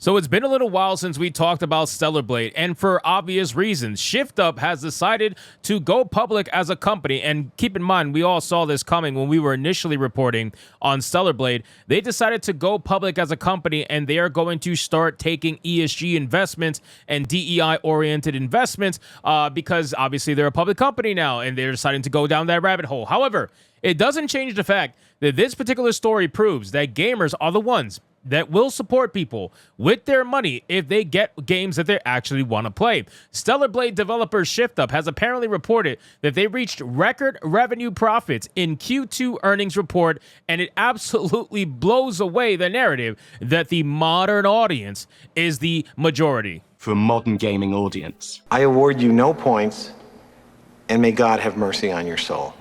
So it's been a little while since we talked about Stellar Blade, and for obvious reasons, Shift Up has decided to go public as a company. And keep in mind, we all saw this coming when we were initially reporting on Stellar Blade. They decided to go public as a company, and they are going to start taking ESG investments and DEI-oriented investments because obviously they're a public company now, and they're deciding to go down that rabbit hole. However, it doesn't change the fact that this particular story proves that gamers are the ones that will support people with their money if they get games that they actually want to play. Stellar Blade developer Shift Up has apparently reported that they reached record revenue profits in Q2 earnings report, and it absolutely blows away the narrative that the modern audience is the majority. For a modern gaming audience. I award you no points, and may God have mercy on your soul.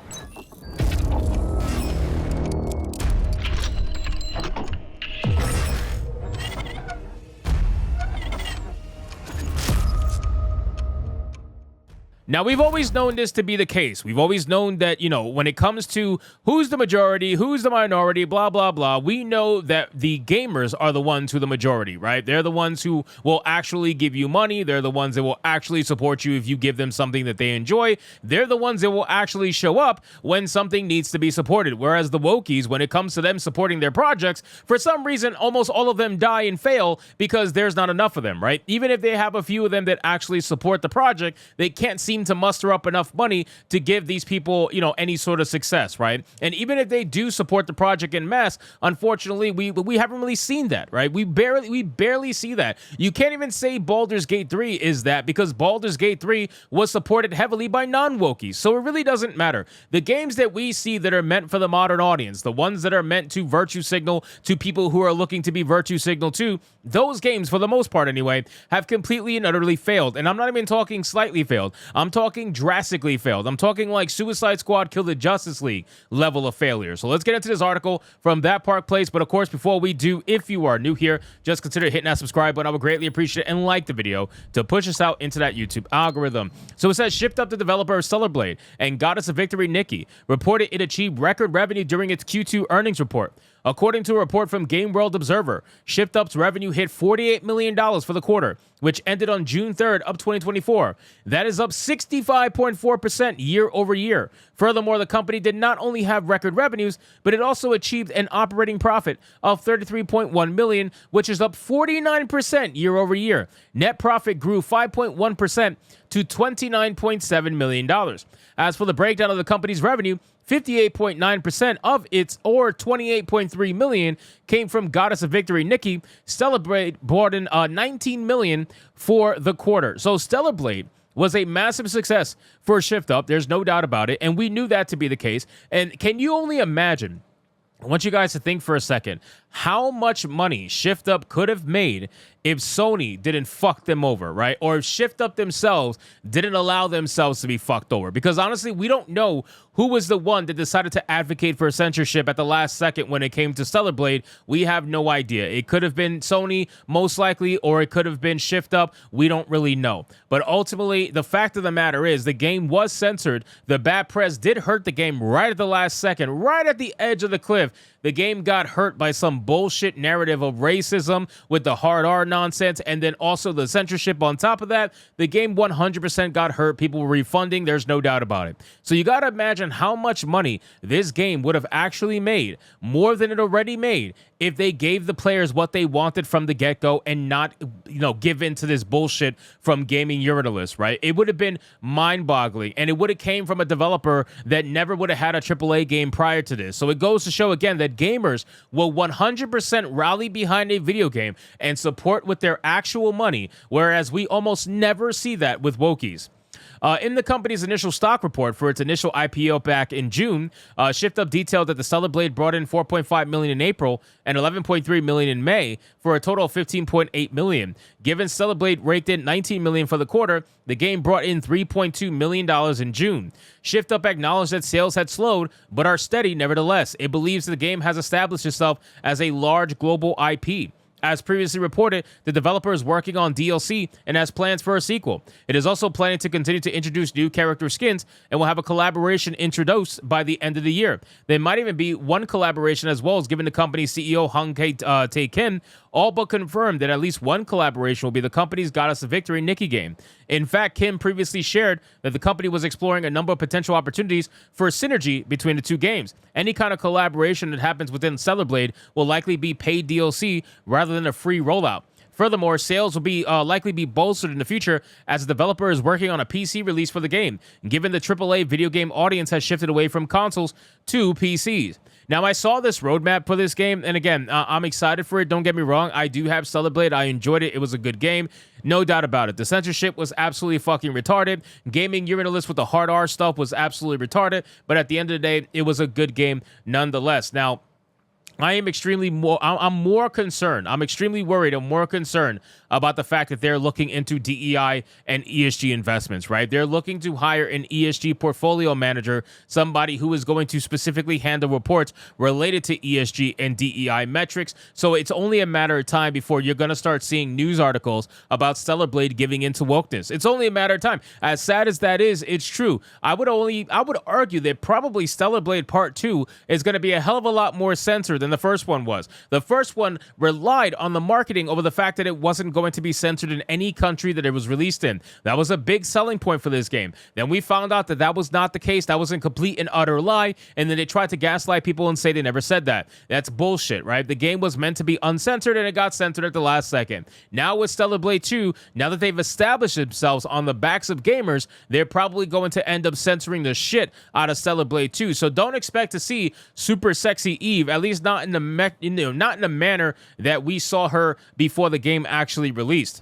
Now, we've always known this to be the case. We've always known that, when it comes to who's the majority, who's the minority, blah, blah, blah, we know that the gamers are the ones who are the majority, right? They're the ones who will actually give you money. They're the ones that will actually support you if you give them something that they enjoy. They're the ones that will actually show up when something needs to be supported. Whereas the wokies, when it comes to them supporting their projects, for some reason, almost all of them die and fail because there's not enough of them, right? Even if they have a few of them that actually support the project, they can't seem to muster up enough money to give these people, any sort of success, right? And even if they do support the project en masse, unfortunately, we haven't really seen that, right? We barely see that. You can't even say Baldur's Gate 3 is that, because Baldur's Gate 3 was supported heavily by non-wokies, so it really doesn't matter. The games that we see that are meant for the modern audience, the ones that are meant to virtue signal to people who are looking to be virtue signaled to, those games, for the most part anyway, have completely and utterly failed. And I'm not even talking slightly failed. I'm talking drastically failed. I'm talking like Suicide Squad Kill the Justice League level of failure. So let's get into this article from That Park Place. But of course, before we do, if you are new here, just consider hitting that subscribe button. I would greatly appreciate it, and like the video to push us out into that YouTube algorithm. So it says, Shift Up, the developer of Stellar Blade and Goddess of Victory Nikki, reported it achieved record revenue during its Q2 earnings report. According to a report from Game World Observer, Shift Up's revenue hit $48 million for the quarter, which ended on June 3rd of 2024. That is up 65.4% year over year. Furthermore, the company did not only have record revenues, but it also achieved an operating profit of $33.1 million, which is up 49% year over year. Net profit grew 5.1% to $29.7 million. As for the breakdown of the company's revenue, 58.9% of its, or $28.3 million, came from Goddess of Victory Nikki. Stellar Blade brought in $19 million for the quarter. So Stellar Blade was a massive success for Shift Up. There's no doubt about it, and we knew that to be the case. And can you only imagine, I want you guys to think for a second, how much money Shift Up could have made if Sony didn't fuck them over, right? Or if Shift Up themselves didn't allow themselves to be fucked over. Because honestly, we don't know who was the one that decided to advocate for censorship at the last second when it came to Stellar Blade. We have no idea. It could have been Sony, most likely, or it could have been Shift Up. We don't really know. But ultimately, the fact of the matter is the game was censored. The bad press did hurt the game right at the last second, right at the edge of the cliff. The game got hurt by some bullshit narrative of racism with the hard R nonsense, and then also the censorship on top of that. The game 100% got hurt. People were refunding. There's no doubt about it. So you got to imagine how much money this game would have actually made, more than it already made, if they gave the players what they wanted from the get-go and not, give in to this bullshit from gaming journalists, right? It would have been mind-boggling, and it would have came from a developer that never would have had a AAA game prior to this. So it goes to show again that gamers will 100% rally behind a video game and support with their actual money, whereas we almost never see that with wokies. In the company's initial stock report for its initial IPO back in June, Shift Up detailed that the Stellar Blade brought in $4.5 million in April and $11.3 million in May for a total of $15.8 million. Given Stellar Blade raked in $19 million for the quarter, the game brought in $3.2 million in June. Shift Up acknowledged that sales had slowed, but are steady nevertheless. It believes the game has established itself as a large global IP. As previously reported, the developer is working on DLC and has plans for a sequel. It is also planning to continue to introduce new character skins and will have a collaboration introduced by the end of the year. There might even be one collaboration as well, as given the company's CEO Hung Tae Kim all but confirmed that at least one collaboration will be the company's Goddess of Victory Nikki game. In fact, Kim previously shared that the company was exploring a number of potential opportunities for synergy between the two games. Any kind of collaboration that happens within Stellar Blade will likely be paid DLC rather than a free rollout. Furthermore, sales will be likely be bolstered in the future as the developer is working on a PC release for the game, given the AAA video game audience has shifted away from consoles to PCs. Now, I saw this roadmap for this game, and again, I'm excited for it. Don't get me wrong. I do have Stellar Blade. I enjoyed it. It was a good game. No doubt about it. The censorship was absolutely fucking retarded. Gaming Uranilist with the hard R stuff was absolutely retarded, but at the end of the day, it was a good game nonetheless. Now, I am I'm more concerned. I'm extremely worried and more concerned about the fact that they're looking into DEI and ESG investments, right? They're looking to hire an ESG portfolio manager, somebody who is going to specifically handle reports related to ESG and DEI metrics. So it's only a matter of time before you're going to start seeing news articles about Stellar Blade giving into wokeness. It's only a matter of time. As sad as that is, it's true. I would argue that probably Stellar Blade Part 2 is going to be a hell of a lot more censored than the first one was. The first one relied on the marketing over the fact that it wasn't going to be censored in any country that it was released in. That was a big selling point for this game. Then we found out that that was not the case. That was a complete and utter lie. And then they tried to gaslight people and say they never said that. That's bullshit, right? The game was meant to be uncensored and it got censored at the last second. Now with Stellar Blade 2, now that they've established themselves on the backs of gamers, they're probably going to end up censoring the shit out of Stellar Blade 2. So don't expect to see super sexy Eve, at least not in the not in the manner that we saw her before the game actually released.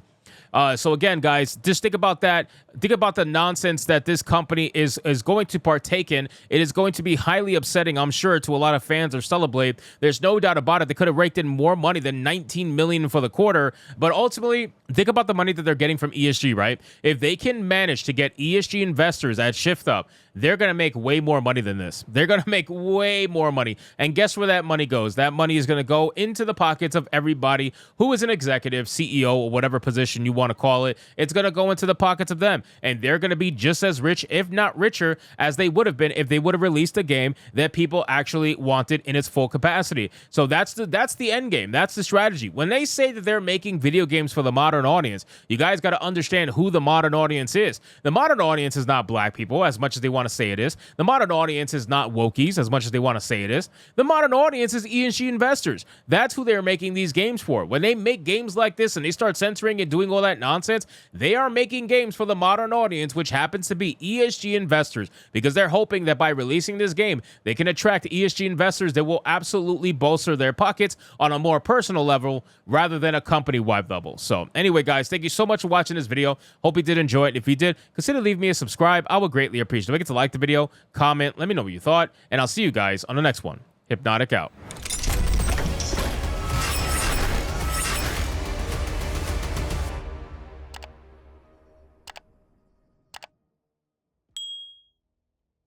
So again, guys, just think about that. Think about the nonsense that this company is going to partake in. It is going to be highly upsetting, I'm sure, to a lot of fans of Stellar Blade. There's no doubt about it. They could have raked in more money than $19 million for the quarter. But ultimately, think about the money that they're getting from ESG, right? If they can manage to get ESG investors at Shift Up, they're going to make way more money than this. They're going to make way more money. And guess where that money goes? That money is going to go into the pockets of everybody who is an executive, CEO, or whatever position you want to call it. It's going to go into the pockets of them. And they're going to be just as rich, if not richer, as they would have been if they would have released a game that people actually wanted in its full capacity. So that's the end game. That's the strategy. When they say that they're making video games for the modern audience, you guys got to understand who the modern audience is. The modern audience is not black people, as much as they want to say it is. The modern audience is not wokies, as much as they want to say it is. The modern audience is ESG investors. That's who they're making these games for. When they make games like this and they start censoring and doing all that nonsense, they are making games for the modern audience, which happens to be ESG investors, because they're hoping that by releasing this game, they can attract ESG investors that will absolutely bolster their pockets on a more personal level rather than a company-wide level. So anyway, guys, thank you so much for watching this video. Hope you did enjoy it. If you did, consider leaving me a subscribe. I would greatly appreciate it. Don't forget to like the video, comment, let me know what you thought, and I'll see you guys on the next one. Hypnotic out.